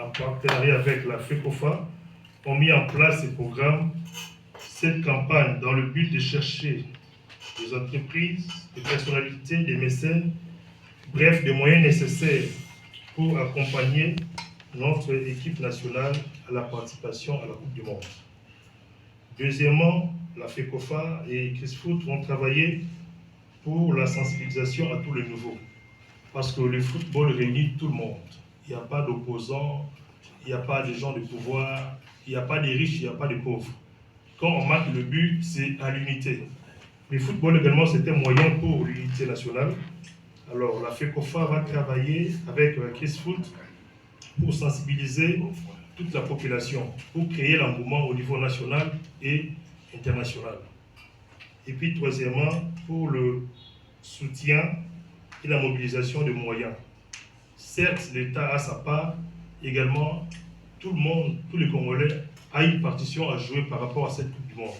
en partenariat avec la FECOFA, ont mis en place ce programme, cette campagne, dans le but de chercher des entreprises, des personnalités, des mécènes, bref, des moyens nécessaires pour accompagner notre équipe nationale à la participation à la Coupe du Monde. Deuxièmement, la FECOFA et Chris Foot vont travailler pour la sensibilisation à tous les niveaux. Parce que le football réunit tout le monde. Il n'y a pas d'opposants, il n'y a pas de gens de pouvoir, il n'y a pas de riches, il n'y a pas de pauvres. Quand on marque le but, c'est à l'unité. Le football également, c'est un moyen pour l'unité nationale. Alors, la FECOFA va travailler avec Chris Foot pour sensibiliser toute la population, pour créer l'engouement au niveau national et international. Et puis, troisièmement, pour le soutien et la mobilisation de moyens. Certes, l'État a sa part, également, tout le monde, tous les Congolais, a une partition à jouer par rapport à cette Coupe du Monde.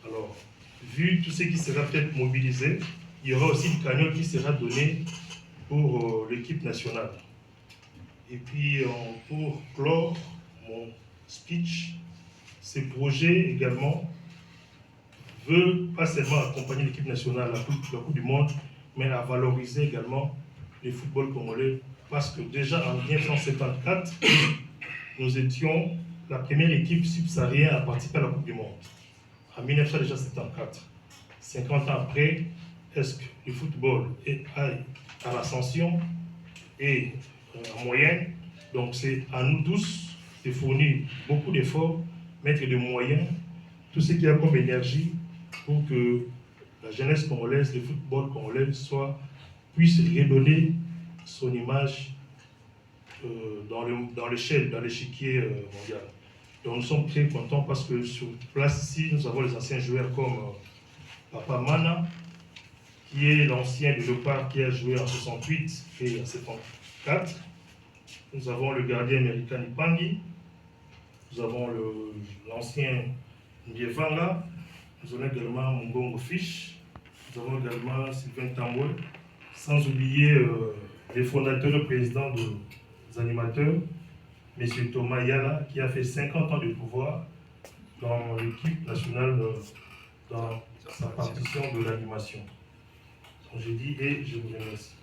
Alors, vu tout ce qui sera peut-être mobilisé, il y aura aussi une cagnotte qui sera donnée pour l'équipe nationale. Et puis, pour clore mon speech, ce projet également veut pas seulement accompagner l'équipe nationale à la Coupe du Monde, mais à valoriser également le football congolais. Parce que déjà en 1974, nous étions la première équipe subsaharienne à participer à la Coupe du Monde. En 1974. 50 ans après, est-ce que le football est à l'ascension et en moyenne? Donc c'est à nous tous de fournir beaucoup d'efforts, mettre des moyens, tout ce qu'il y a comme énergie pour que la jeunesse congolaise, le football congolais puisse redonner son image dans l'échiquier mondial. Donc nous sommes très contents parce que sur place ici, nous avons les anciens joueurs comme Papa Mana, qui est l'ancien de Leopard qui a joué en 68 et en 74. Nous avons le gardien américain Ipangi, nous avons l'ancien Ndievanga, nous avons également Mungongo Fish, nous avons également Sylvain Tamboué, sans oublier les fondateurs et présidents des animateurs, M. Thomas Yala, qui a fait 50 ans de pouvoir dans l'équipe nationale, dans sa partition de l'animation. Donc j'ai dit et je vous remercie.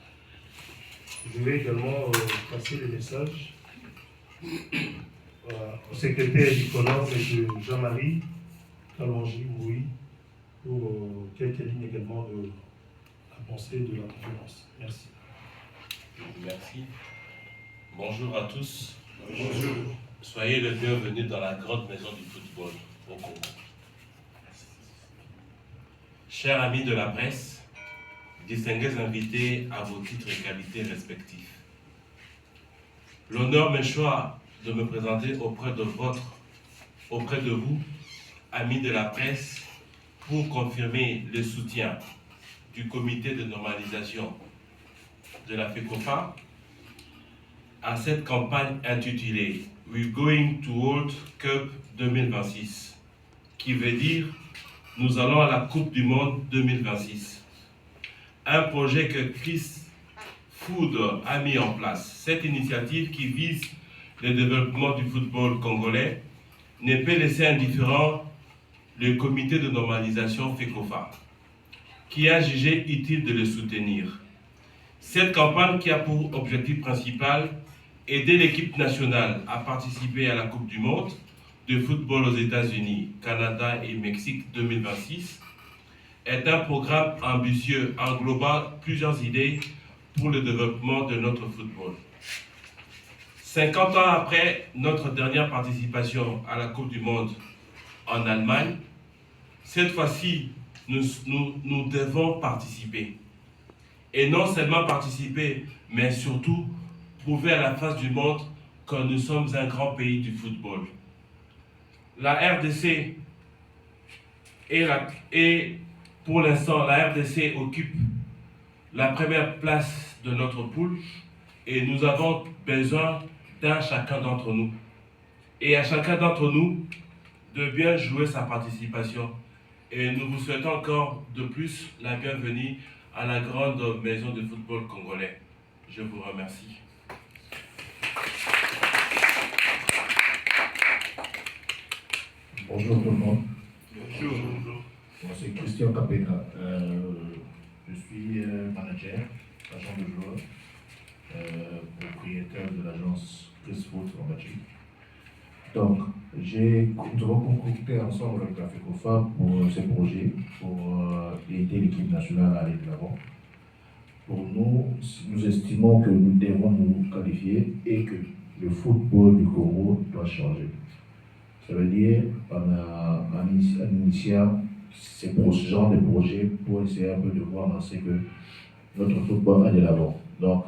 Je vais également passer le message au secrétaire du Color, M. Jean-Marie Kalonji Moui, pour quelques lignes également de la pensée de la conférence. Merci. Merci. Bonjour à tous. Bonjour. Soyez les bienvenus dans la grande maison du football au Congo. Chers amis de la presse, distingués invités à vos titres et qualités respectifs, l'honneur m'échoit de me présenter auprès de vous, amis de la presse, pour confirmer le soutien du comité de normalisation de la FECOFA à cette campagne intitulée We're Going to World Cup 2026, qui veut dire nous allons à la Coupe du Monde 2026. Un projet que Chris Foot a mis en place. Cette initiative qui vise le développement du football congolais ne peut laisser indifférent le comité de normalisation FECOFA, qui a jugé utile de le soutenir. Cette campagne qui a pour objectif principal aider l'équipe nationale à participer à la Coupe du Monde de football aux États-Unis, Canada et Mexique 2026 est un programme ambitieux englobant plusieurs idées pour le développement de notre football. 50 ans après notre dernière participation à la Coupe du Monde en Allemagne, cette fois-ci, nous devons participer. Et non seulement participer, mais surtout prouver à la face du monde que nous sommes un grand pays du football. La RDC pour l'instant, la RDC occupe la première place de notre poule et nous avons besoin d'un chacun d'entre nous. Et à chacun d'entre nous de bien jouer sa participation. Et nous vous souhaitons encore de plus la bienvenue à la grande maison de football congolais. Je vous remercie. Bonjour tout le monde. Bonjour. Moi, c'est Christian Capena. Je suis manager, agent de joueur, propriétaire de l'agence Chris Foot en Belgique. Donc, nous avons concocté ensemble avec la FECOFA pour ce projet, pour aider l'équipe nationale à aller de l'avant. Pour nous, nous estimons que nous devons nous qualifier et que le football du Congo doit changer. Ça veut dire en initiant ce genre de projet pour essayer un peu de voir dans ce que notre football a de l'avant. Donc,